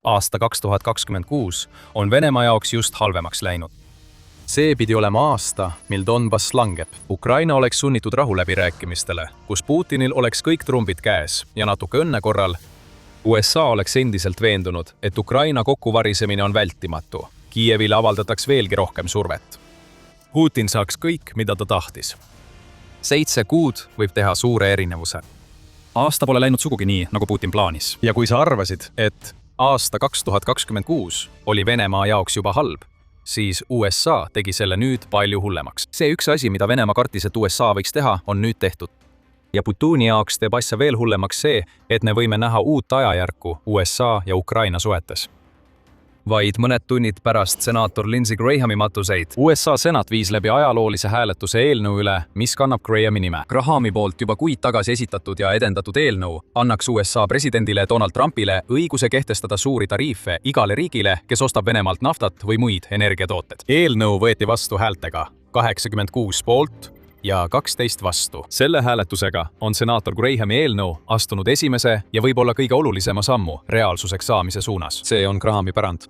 Aasta 2026 on Venemaa jaoks just halvemaks läinud. See pidi olema aasta, mil Donbass langeb. Ukraina oleks sunnitud rahuläbirääkimistele, kus Putinil oleks kõik trumbid käes ja natuke õnne korral. USA oleks endiselt veendunud, et Ukraina kokkuvarisemine on vältimatu. Kiievile avaldataks veelgi rohkem survet. Putin saaks kõik, mida ta tahtis. 7 kuud võib teha suure erinevuse. Aasta pole läinud sugugi nii, nagu Putin plaanis. Ja kui sa arvasid, et aasta 2026 oli Venemaa jaoks juba halb, siis USA tegi selle nüüd palju hullemaks. See üks asi, mida Venemaa kartis, et USA võiks teha, on nüüd tehtud. Ja Putini jaoks teeb asja veel hullemaks see, et me võime näha uut ajajärku USA ja Ukraina suhetes. Vaid mõned tunnid pärast senaator Lindsey Grahami matuseid, USA senat viis läbi ajaloolise hääletuse eelnõu üle, mis kannab Grahami nime. Grahami poolt juba kuid tagasi esitatud ja edendatud eelnõu annaks USA presidendile Donald Trumpile õiguse kehtestada suuri tariife igale riigile, kes ostab Venemaalt naftat või muid energiatooted. Eelnõu võeti vastu häältega 86 poolt ja 12 vastu. Selle hääletusega on senaator Grahami eelnõu astunud esimese ja võib-olla kõige olulisema sammu reaalsuseks saamise suunas. See on Grahami pärand.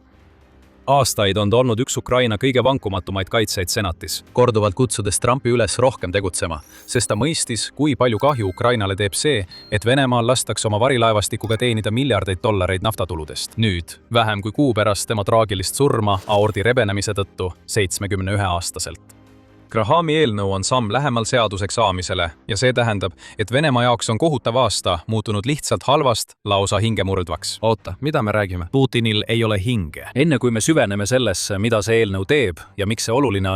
Aastaid on ta olnud üks Ukraina kõige vankumatumaid kaitseid senatis, korduvalt kutsudes Trumpi üles rohkem tegutsema, sest ta mõistis, kui palju kahju Ukrainale teeb see, et Venemaal lastakse oma varilaevastikuga teenida miljardeid dollareid naftatuludest. Nüüd, vähem kui kuu pärast tema traagilist surma aordi rebenemise tõttu 71-aastaselt. Grahami eelnõu on samm lähemal seaduseks saamisele ja see tähendab, et Venemaa jaoks on kohutav aasta muutunud lihtsalt halvast lausa hingemurdvaks. Oota, mida me räägime? Putinil ei ole hinge. Enne kui me süveneme sellesse, mida see eelnõu teeb ja miks see oluline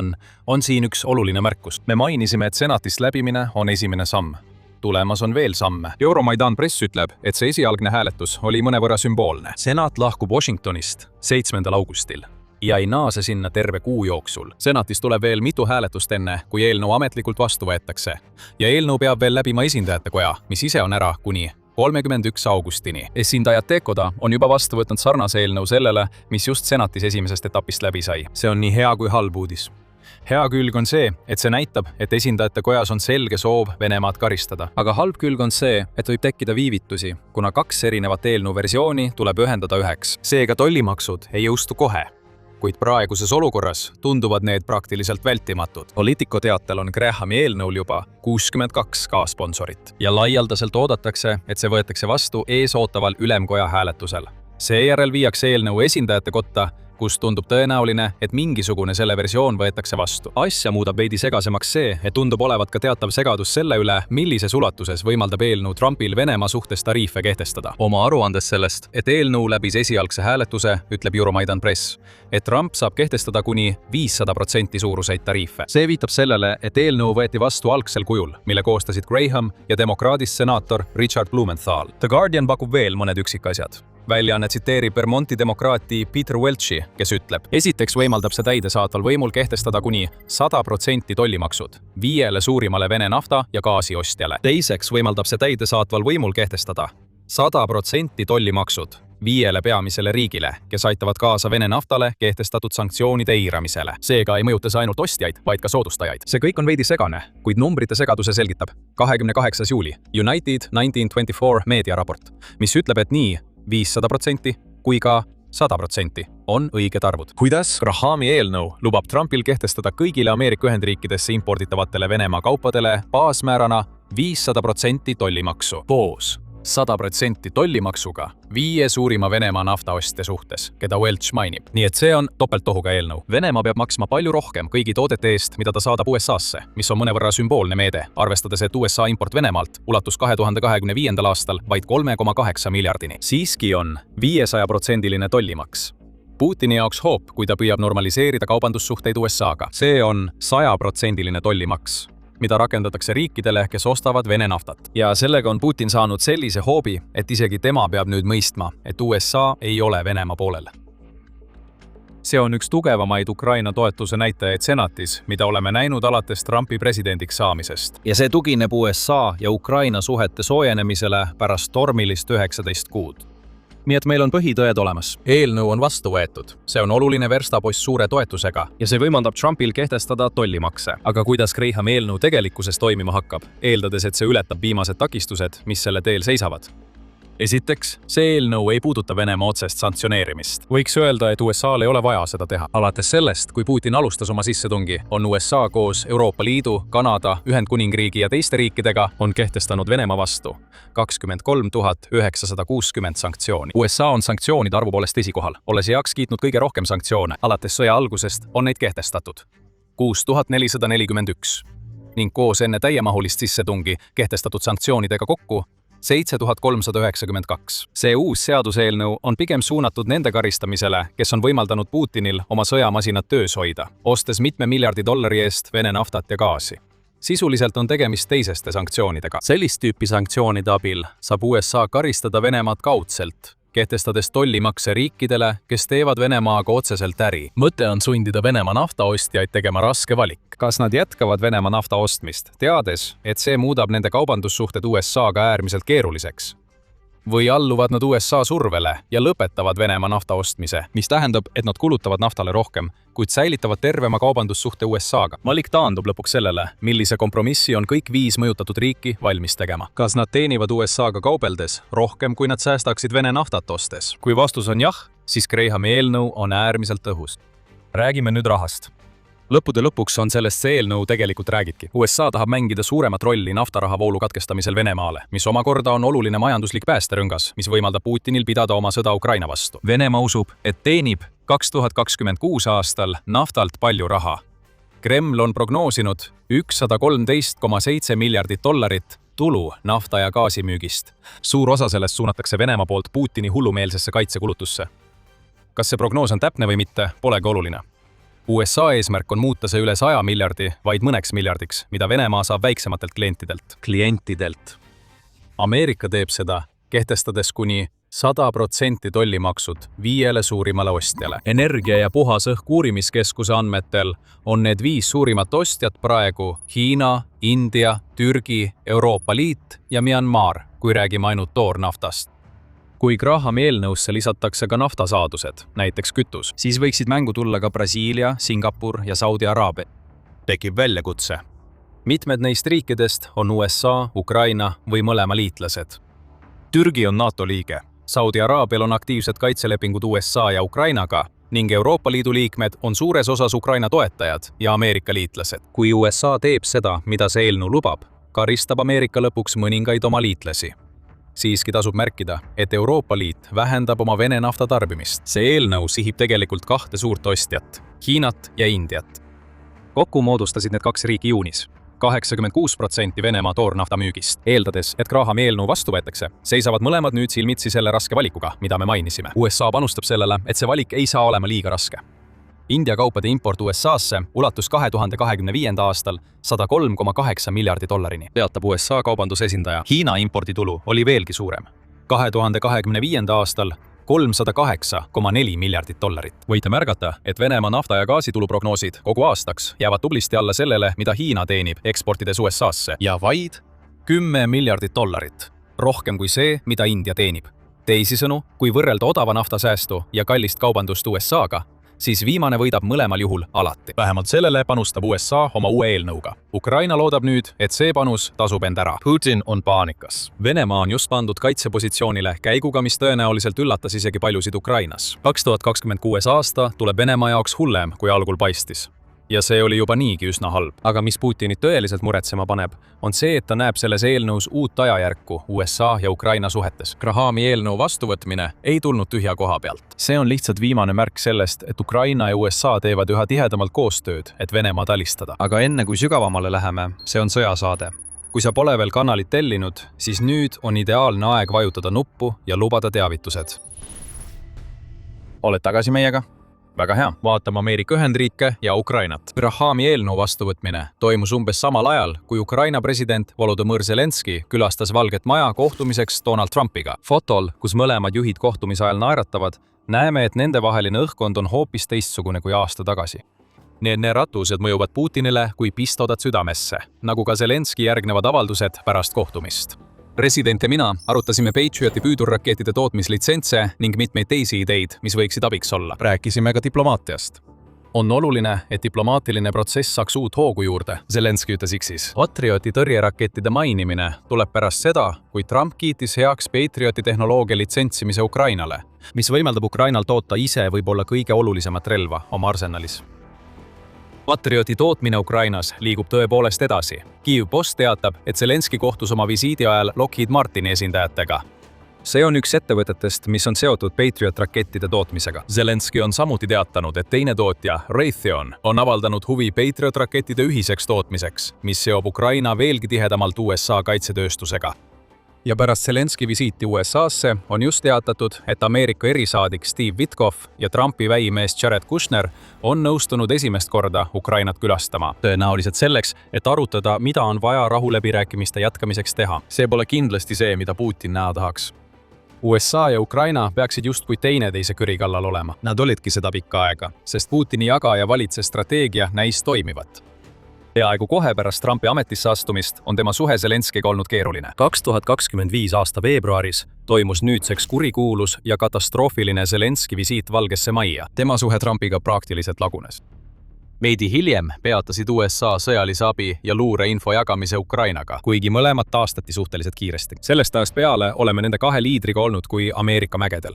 on siin üks oluline märkus. Me mainisime, et senatist läbimine on esimene samm. Tulemas on veel samme. Euromaidan Press ütleb, et see esialgne hääletus oli mõnevõrra sümboolne. Senat lahkub Washingtonist 7. augustil. Ja ei naase sinna terve kuu jooksul. Senatis tuleb veel mitu hääletust enne, kui eelnõu ametlikult vastu võetakse. Ja eelnõu peab veel läbima esindajate koja, mis ise on ära kuni 31. augustini. Esindajad Tekoda on juba vastu võtnud sarnase eelnõu sellele, mis just senatis esimesest etapist läbi sai. See on nii hea kui halb uudis. Hea külg on see, et see näitab, et esindajate kojas on selge soov Venemaad karistada. Aga halb külg on see, et võib tekkida viivitusi, kuna 2 erinevat eelnõu versiooni tuleb ühendada üheks. Seega tollimaksud ei jõustu kohe. Kuid praeguses olukorras tunduvad need praktiliselt vältimatud. Politico teatel on Grahami eelnõul juba 62 kaasponsorit ja laialdaselt oodatakse, et see võetakse vastu eesootaval ülemkoja hääletusel. Seejärel viiakse eelnõu esindajate kotta, kus tundub tõenäoline, et mingisugune selle versioon võetakse vastu. Asja muudab veidi segasemaks see, et tundub olevat ka teatav segadus selle üle, millises ulatuses võimaldab eelnõu Trumpil Venemaa suhtes tariife kehtestada. Oma aruandes sellest, et eelnõu läbis esialgse hääletuse, ütleb Euromaidan Press, et Trump saab kehtestada kuni 500% suuruseid tariife. See viitab sellele, et eelnõu võeti vastu algsel kujul, mille koostasid Graham ja demokraadist senaator Richard Blumenthal. The Guardian pakub veel mõned üksikasjad. Väljaanne tsiteerib Vermonti demokraati Peter Welchi, kes ütleb, esiteks võimaldab see täidesaatval võimul kehtestada kuni 100% tollimaksud 5 suurimale Vene nafta- ja gaasiostjale. Teiseks võimaldab see täidesaatval võimul kehtestada 100% tollimaksud 5 peamisele riigile, kes aitavad kaasa Vene naftale kehtestatud sanktsioonide eiramisele. Seega ei mõjuta see ainult ostjaid, vaid ka soodustajaid. See kõik on veidi segane, kuid numbrite segaduse selgitab 28. juuli United 1924 meediaraport, mis ütleb, et nii 500% kui ka 100% on õiged arvud. Kuidas? Grahami eelnõu lubab Trumpil kehtestada kõigile Ameerika Ühendriikidesse imporditavatele Venemaa kaupadele baasmäärana 500% tollimaksu. Koos 100% tollimaksuga 5 suurima Venemaa naftaostja suhtes, keda Welch mainib. Nii et see on topeltohuga eelnõu. Venemaa peab maksma palju rohkem kõigi toodete eest, mida ta saadab USA-sse, mis on mõnevõrra sümboolne meede, arvestades, et USA import Venemaalt ulatus 2025. aastal vaid 3,8 miljardini. Siiski on 500%-line tollimaks Putini jaoks hoop, kui ta püüab normaliseerida kaubandussuhteid USA-ga. See on 100%-line tollimaks, mida rakendatakse riikidele, kes ostavad Vene naftat. Ja sellega on Putin saanud sellise hoobi, et isegi tema peab nüüd mõistma, et USA ei ole Venemaa poolel. See on üks tugevamaid Ukraina toetuse näitajaid senatis, mida oleme näinud alates Trumpi presidendiks saamisest. Ja see tugineb USA ja Ukraina suhete soojenemisele pärast tormilist 19 kuud. Nii et meil on põhitõed olemas. Eelnõu on vastu võetud. See on oluline verstapost suure toetusega ja see võimaldab Trumpil kehtestada tollimakse. Aga kuidas Grahami eelnõu tegelikkuses toimima hakkab, eeldades, et see ületab viimased takistused, mis selle teel seisavad? esiteks, see eelnõu ei puuduta Venemaa otsest sanktsioneerimist. võiks öelda, et USA-l ei ole vaja seda teha. Alates sellest, kui Putin alustas oma sissetungi, on USA koos Euroopa Liidu, Kanada, Ühendkuningriigi ja teiste riikidega on kehtestanud Venemaa vastu 23 960 sanktsiooni. USA on sanktsioonide arvu poolest esikohal, olles heaks kiitnud kõige rohkem sanktsioone. Alates sõja algusest on neid kehtestatud 6441 ning koos enne täiemahulist sissetungi kehtestatud sanktsioonidega kokku 7392. See uus seaduseelnõu on pigem suunatud nende karistamisele, kes on võimaldanud Putinil oma sõjamasinat töös hoida, ostes mitme miljardi dollari eest Vene naftat ja gaasi. Sisuliselt on tegemist teiseste sanktsioonidega. Sellist tüüpi sanktsioonide abil saab USA karistada Venemaad kaudselt, kehtestades tollimakse riikidele, kes teevad Venemaaga otseselt äri. Mõte on sundida Venemaa naftaostjaid tegema raske valik. Kas nad jätkavad Venemaa nafta ostmist, teades, et see muudab nende kaubandussuhted USA-ga äärmiselt keeruliseks? Või alluvad nad USA survele ja lõpetavad Venemaa nafta ostmise, mis tähendab, et nad kulutavad naftale rohkem, kuid säilitavad tervema kaubandussuhte USA-ga. Valik taandub lõpuks sellele, millise kompromissi on kõik 5 mõjutatud riiki valmis tegema. Kas nad teenivad USA-ga kaubeldes rohkem, kui nad säästaksid Vene naftat ostes? Kui vastus on jah, siis Grahami eelnõu on äärmiselt tõhus. Räägime nüüd rahast. Lõppude lõpuks on sellest see eelnõu tegelikult räägibki. USA tahab mängida suuremat rolli naftarahavoolu katkestamisel Venemaale, mis omakorda on oluline majanduslik päästerõngas, mis võimaldab Putinil pidada oma sõda Ukraina vastu. Venemaa usub, et teenib 2026 aastal naftalt palju raha. Kreml on prognoosinud 113,7 miljardit dollarit tulu nafta ja gaasimüügist. Suur osa sellest suunatakse Venemaa poolt Putini hullumeelsesse kaitsekulutusse. Kas see prognoos on täpne või mitte, polegi oluline. USA eesmärk on muuta see üle 100 miljardi vaid mõneks miljardiks, mida Venemaa saab väiksematelt klientidelt. Ameerika teeb seda, kehtestades kuni 100% tollimaksud 5 suurimale ostjale. Energia ja puhas õhk uurimiskeskuse andmetel on need 5 suurimat ostjat praegu Hiina, India, Türgi, Euroopa Liit ja Myanmar, kui räägime ainult toornaftast. Kui Grahami eelnõusse lisatakse ka naftasaadused, näiteks kütus, siis võiksid mängu tulla ka Brasiilia, Singapur ja Saudi Araabia. Tekib väljakutse. Mitmed neist riikidest on USA, Ukraina või mõlema liitlased. Türgi on NATO liige. Saudi Araabial on aktiivsed kaitselepingud USA ja Ukrainaga ning Euroopa Liidu liikmed on suures osas Ukraina toetajad ja Ameerika liitlased. Kui USA teeb seda, mida see eelnõu lubab, karistab Ameerika lõpuks mõningaid oma liitlasi. Siiski tasub märkida, et Euroopa Liit vähendab oma Vene nafta tarbimist. See eelnõu sihib tegelikult 2 suurt ostjat, Hiinat ja Indiat. Kokku moodustasid need 2 riiki juunis 86% Venemaa toornafta müügist. Eeldades, et Grahami eelnõu vastu võetakse, seisavad mõlemad nüüd silmitsi selle raske valikuga, mida me mainisime. USA panustab sellele, et see valik ei saa olema liiga raske. India kaupade import USA-sse ulatus 2025. aastal 103,8 miljardi dollarini, teatab USA kaubandusesindaja. Hiina imporditulu oli veelgi suurem. 2025. aastal 308,4 miljardit dollarit. Võite märgata, et Venemaa nafta- ja gaasituluprognoosid kogu aastaks jäävad tublisti alla sellele, mida Hiina teenib eksportides USA-sse ja vaid 10 miljardit dollarit. Rohkem kui see, mida India teenib. Teisisõnu, kui võrrelda odava naftasäästu ja kallist kaubandust USA-ga, siis viimane võidab mõlemal juhul alati. Vähemalt sellele panustab USA oma uue eelnõuga. Ukraina loodab nüüd, et see panus tasub end ära. Putin on paanikas. Venemaa on just pandud kaitsepositsioonile käiguga, mis tõenäoliselt üllatas isegi paljusid Ukrainas. 2026 aasta tuleb Venemaa jaoks hullem, kui algul paistis. Ja see oli juba niigi üsna halb. Aga mis Putinit tõeliselt muretsema paneb, on see, et ta näeb selles eelnõus uut ajajärku USA ja Ukraina suhetes. Grahami eelnõu vastuvõtmine ei tulnud tühja koha pealt. See on lihtsalt viimane märk sellest, et Ukraina ja USA teevad üha tihedamalt koostööd, et Venemaad alistada. Aga enne kui sügavamale läheme, see on sõjasaade. Kui sa pole veel kanalit tellinud, siis nüüd on ideaalne aeg vajutada nuppu ja lubada teavitused. Oled tagasi meiega? Väga hea, vaatame Ameerika Ühendriike ja Ukrainat. Grahami eelnõu vastuvõtmine toimus umbes samal ajal, kui Ukraina president Volodõmõr Zelenski külastas Valget Maja kohtumiseks Donald Trumpiga. Fotol, kus mõlemad juhid kohtumise ajal naeratavad, näeme, et nendevaheline õhkkond on hoopis teistsugune kui aasta tagasi. Need ratused mõjuvad Putinile kui pistodad südamesse, nagu ka Zelenski järgnevad avaldused pärast kohtumist. President ja mina arutasime Patrioti püüdurrakettide tootmislitsentse ning mitmeid teisi ideid, mis võiksid abiks olla. Rääkisime ka diplomaatiast. On oluline, et diplomaatiline protsess saaks uut hoogu juurde, Zelenskõi ütles X-is. Patrioti tõrjerakettide mainimine tuleb pärast seda, kui Trump kiitis heaks Patrioti tehnoloogia litsentsimise Ukrainale, mis võimaldab Ukrainal toota ise võib-olla kõige olulisemat relva oma arsenalis. Patrioti tootmine Ukrainas liigub tõepoolest edasi. Kyiv Post teatab, et Zelenskõi kohtus oma visiidi ajal Lockheed Martini esindajatega. See on üks ettevõtetest, mis on seotud Patriot-rakettide tootmisega. Zelenskõi on samuti teatanud, et teine tootja, Raytheon, on avaldanud huvi Patriot-rakettide ühiseks tootmiseks, mis seob Ukraina veelgi tihedamalt USA kaitsetööstusega. Ja pärast Zelenskõi visiiti USA-sse on just teatatud, et Ameerika erisaadik Steve Witkoff ja Trumpi väimees Jared Kushner on nõustunud esimest korda Ukrainat külastama. Tõenäoliselt selleks, et arutada, mida on vaja rahuläbirääkimiste jätkamiseks teha. See pole kindlasti see, mida Putin näha tahaks. USA ja Ukraina peaksid justkui teineteise kõri kallal olema. Nad olidki seda pikka aega, sest Putini jaga ja valitse strateegia näis toimivat. Peaaegu kohe pärast Trumpi ametisse astumist on tema suhe Zelenskõiga olnud keeruline. 2025 aasta veebruaris toimus nüüdseks kurikuulus ja katastroofiline Zelenskõi visiit Valgesse Majja. Tema suhe Trumpiga praktiliselt lagunes. Veidi hiljem peatasid USA sõjalise abi ja luureinfo jagamise Ukrainaga, kuigi mõlemad taastati suhteliselt kiiresti. Sellest ajast peale oleme nende kahe liidriga olnud kui Ameerika mägedel.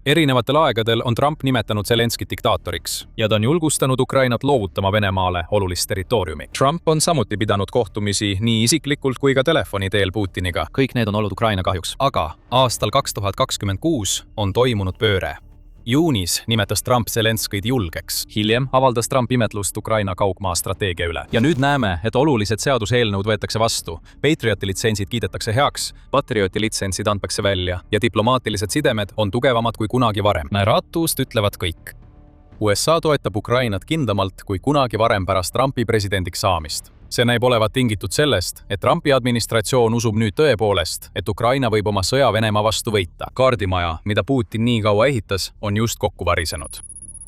Erinevatel aegadel on Trump nimetanud Zelenskõit diktaatoriks ja ta on julgustanud Ukrainat loovutama Venemaale olulist territooriumi. Trump on samuti pidanud kohtumisi nii isiklikult kui ka telefoni teel Putiniga. Kõik need on olnud Ukraina kahjuks. Aga aastal 2026 on toimunud pööre. Juunis nimetas Trump Zelenskõid julgeks. Hiljem avaldas Trump imetlust Ukraina kaugmaa strateegia üle. Ja nüüd näeme, et olulised seaduseelnõud võetakse vastu. Patrioti litsentsid kiidetakse heaks, Patrioti litsentsid antakse välja ja diplomaatilised sidemed on tugevamad kui kunagi varem. Narratust ütlevad kõik. USA toetab Ukrainat kindlamalt kui kunagi varem pärast Trumpi presidendiks saamist. See näib olevat tingitud sellest, et Trumpi administratsioon usub nüüd tõepoolest, et Ukraina võib oma sõja Venemaa vastu võita. Kaardimaja, mida Putin nii kaua ehitas, on just kokku varisenud.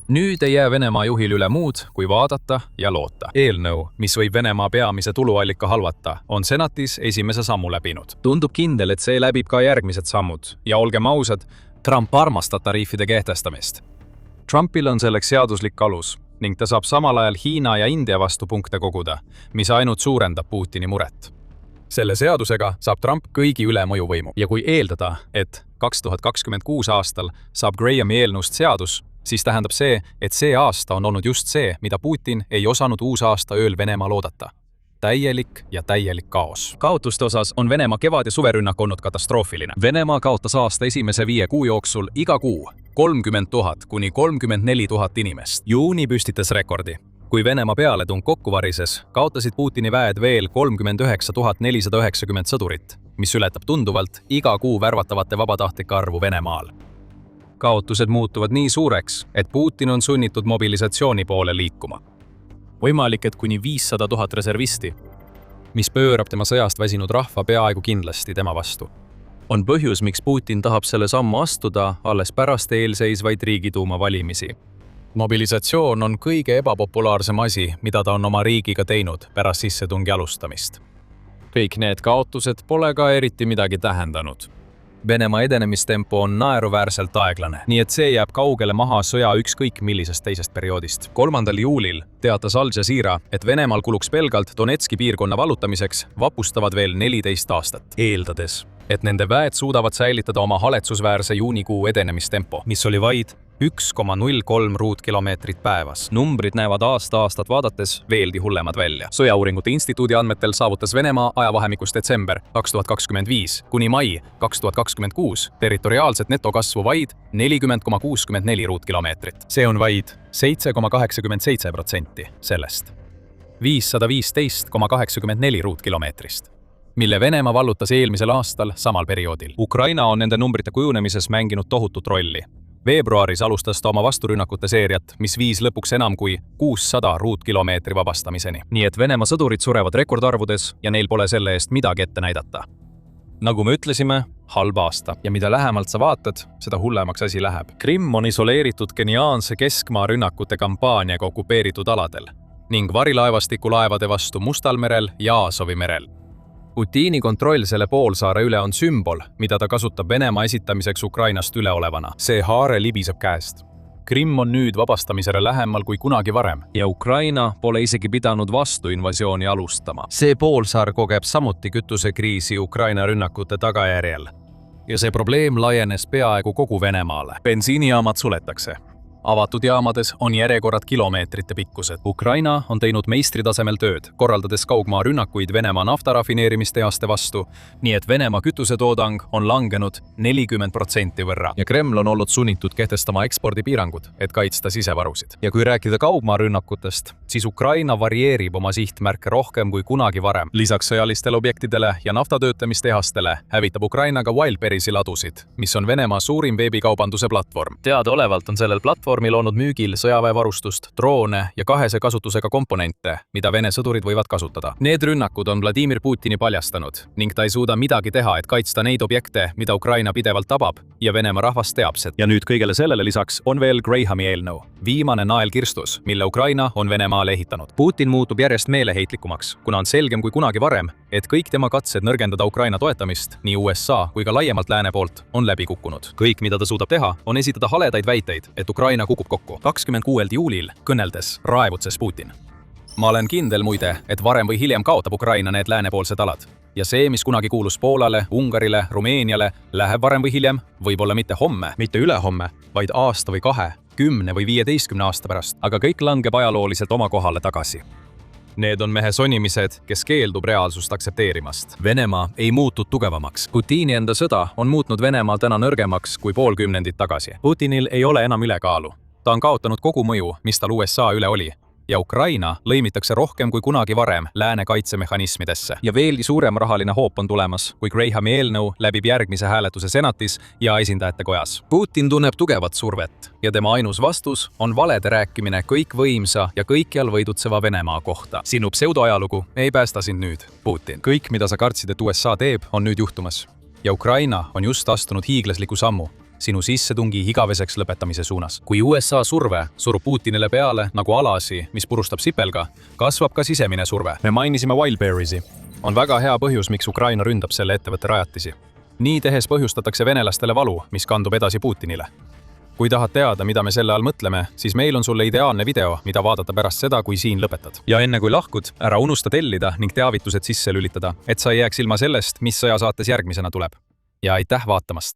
Nüüd ei jää Venemaa juhil üle muud, kui vaadata ja loota. Eelnõu, mis võib Venemaa peamise tuluallika halvata, on senatis esimese sammu läbinud. Tundub kindel, et see läbib ka järgmised sammud. Ja olgem ausad, Trump armastab tariifide kehtestamist. Trumpil on selleks seaduslik alus ning ta saab samal ajal Hiina ja India vastu punkte koguda, mis ainult suurendab Putini muret. Selle seadusega saab Trump kõigi üle mõjuvõimu. Ja kui eeldada, et 2026 aastal saab Grahami eelnõust seadus, siis tähendab see, et see aasta on olnud just see, mida Putin ei osanud uusaasta ööl Venemaa loodata. Täielik kaos. Kaotuste osas on Venemaa kevad- ja suverünnak olnud katastroofiline. Venemaa kaotas aasta esimese 5 kuu jooksul iga kuu 30 000 kuni 34 000 inimest. Juuni püstitas rekordi. Kui Venemaa pealetung kokku varises, kaotasid Putini väed veel 39 490 sõdurit, mis ületab tunduvalt iga kuu värvatavate vabatahtlike arvu Venemaal. Kaotused muutuvad nii suureks, et Putin on sunnitud mobilisatsiooni poole liikuma. Võimalik, et kuni 500 000 reservisti, mis pöörab tema sõjast väsinud rahva peaaegu kindlasti tema vastu. On põhjus, miks Putin tahab selle sammu astuda alles pärast eelseisvaid Riigiduuma valimisi. Mobilisatsioon on kõige ebapopulaarsem asi, mida ta on oma riigiga teinud pärast sissetungi alustamist. Kõik need kaotused pole ka eriti midagi tähendanud. Venemaa edenemistempo on naeruväärselt aeglane, nii et see jääb kaugele maha sõja ükskõik millisest teisest perioodist. 3. juulil teatas Al Jazeera, et Venemaal kuluks pelgalt Donetski piirkonna vallutamiseks vapustavad veel 14 aastat, eeldades, et nende väed suudavad säilitada oma haletsusväärse juunikuu edenemistempo, mis oli vaid 1,03 ruutkilomeetrit päevas. Numbrid näevad aasta-aastat vaadates veelgi hullemad välja. Sõjauuringute instituudi andmetel saavutas Venemaa ajavahemikus detsember 2025 kuni mai 2026 territoriaalset netokasvu vaid 40,64 ruutkilomeetrit. See on vaid 7,87% sellest. 515,84 ruutkilomeetrist, mille Venemaa vallutas eelmisel aastal samal perioodil. Ukraina on nende numbrite kujunemises mänginud tohutut rolli. Veebruaris alustas ta oma vasturünnakute seeriat, mis viis lõpuks enam kui 600 ruutkilomeetri vabastamiseni. Nii et Venemaa sõdurid surevad rekordarvudes ja neil pole selle eest midagi ette näidata. Nagu me ütlesime, halb aasta. Ja mida lähemalt sa vaatad, seda hullemaks asi läheb. Krimm on isoleeritud geniaalse keskmaa rünnakute kampaaniaga okupeeritud aladel ning varilaevastiku laevade vastu Mustal merel ja Aasovi merel. Putini kontroll selle poolsaare üle on sümbol, mida ta kasutab Venemaa esitamiseks Ukrainast üleolevana. See haare libiseb käest. Krimm on nüüd vabastamisele lähemal kui kunagi varem. ja Ukraina pole isegi pidanud vastu invasiooni alustama. See poolsaar kogeb samuti kütusekriisi Ukraina rünnakute tagajärjel. Ja see probleem laienes peaaegu kogu Venemaale. Bensiinijaamad suletakse. Avatud jaamades on järjekorrad kilomeetrite pikkused. Ukraina on teinud meistritasemel tööd, korraldades kaugmaa rünnakuid Venemaa naftarafineerimistehaste vastu, nii et Venemaa kütusetoodang on langenud 40% võrra. Ja Kreml on olnud sunnitud kehtestama ekspordipiirangud, et kaitsta sisevarusid. Ja kui rääkida kaugmaa rünnakutest, siis Ukraina varieerib oma sihtmärke rohkem kui kunagi varem. Lisaks sõjalistele objektidele ja naftatöötlemistehastele hävitab Ukraina ka Wildberriesi ladusid, mis on Venemaa suurim veebikaubanduse platvorm. Teadaolevalt on sellel platvormil olnud müügil sõjaväevarustust, droone ja kahese kasutusega komponente, mida Vene sõdurid võivad kasutada. Need rünnakud on Vladimir Putini paljastanud ning ta ei suuda midagi teha, et kaitsta neid objekte, mida Ukraina pidevalt tabab ja Venemaa rahvas teab seda. Ja nüüd kõigele sellele lisaks on veel Grahami eelnõu, viimane nael kirstus, mille Ukraina on Venemaale ehitanud. Putin muutub järjest meeleheitlikumaks, kuna on selgem kui kunagi varem, et kõik tema katsed nõrgendada Ukraina toetamist nii USA kui ka laiemalt lääne poolt on läbi kukkunud. Kõik, mida ta suudab teha, on esitada haledaid väiteid, et Ukraina kukub kokku. 26. juulil kõneldes raevutses Putin. Ma olen kindel muide, et varem või hiljem kaotab Ukraina need läänepoolsed alad. Ja see, mis kunagi kuulus Poolale, Ungarile, Rumeeniale, läheb varem või hiljem, võib-olla mitte homme, mitte ülehomme, vaid aasta või 2, 10 või 15 aasta pärast. Aga kõik langeb ajalooliselt oma kohale tagasi. Need on mehe sonimised, kes keeldub reaalsust aktsepteerimast. Venemaa ei muutud tugevamaks. Putini enda sõda on muutnud Venemaa täna nõrgemaks kui pool kümnendit tagasi. Putinil ei ole enam ülekaalu. Ta on kaotanud kogu mõju, mis tal USA üle oli. Ja Ukraina lõimitakse rohkem kui kunagi varem lääne kaitsemehhanismidesse. Ja veelgi suurem rahaline hoop on tulemas, kui Grahami eelnõu läbib järgmise hääletuse senatis ja esindajate kojas. Putin tunneb tugevat survet ja tema ainus vastus on valede rääkimine kõikvõimsa ja kõikjal võidutseva Venemaa kohta. Sinu pseudoajalugu ei päästa sind nüüd, Putin. Kõik, mida sa kartsid, et USA teeb, on nüüd juhtumas. Ja Ukraina on just astunud hiiglasliku sammu sinu sissetungi igaveseks lõpetamise suunas. Kui USA surve surub Putinile peale nagu alasi, mis purustab sipelga, kasvab ka sisemine surve. Me mainisime Wildberriesi. On väga hea põhjus, miks Ukraina ründab selle ettevõtte rajatisi. Nii tehes põhjustatakse venelastele valu, mis kandub edasi Putinile. Kui tahad teada, mida me selle all mõtleme, siis meil on sulle ideaalne video, mida vaadata pärast seda, kui siin lõpetad. Ja enne kui lahkud, ära unusta tellida ning teavitused sisse lülitada, et sa ei jääks ilma sellest, mis sõjasaates järgmisena tuleb. Ja aitäh vaatamast!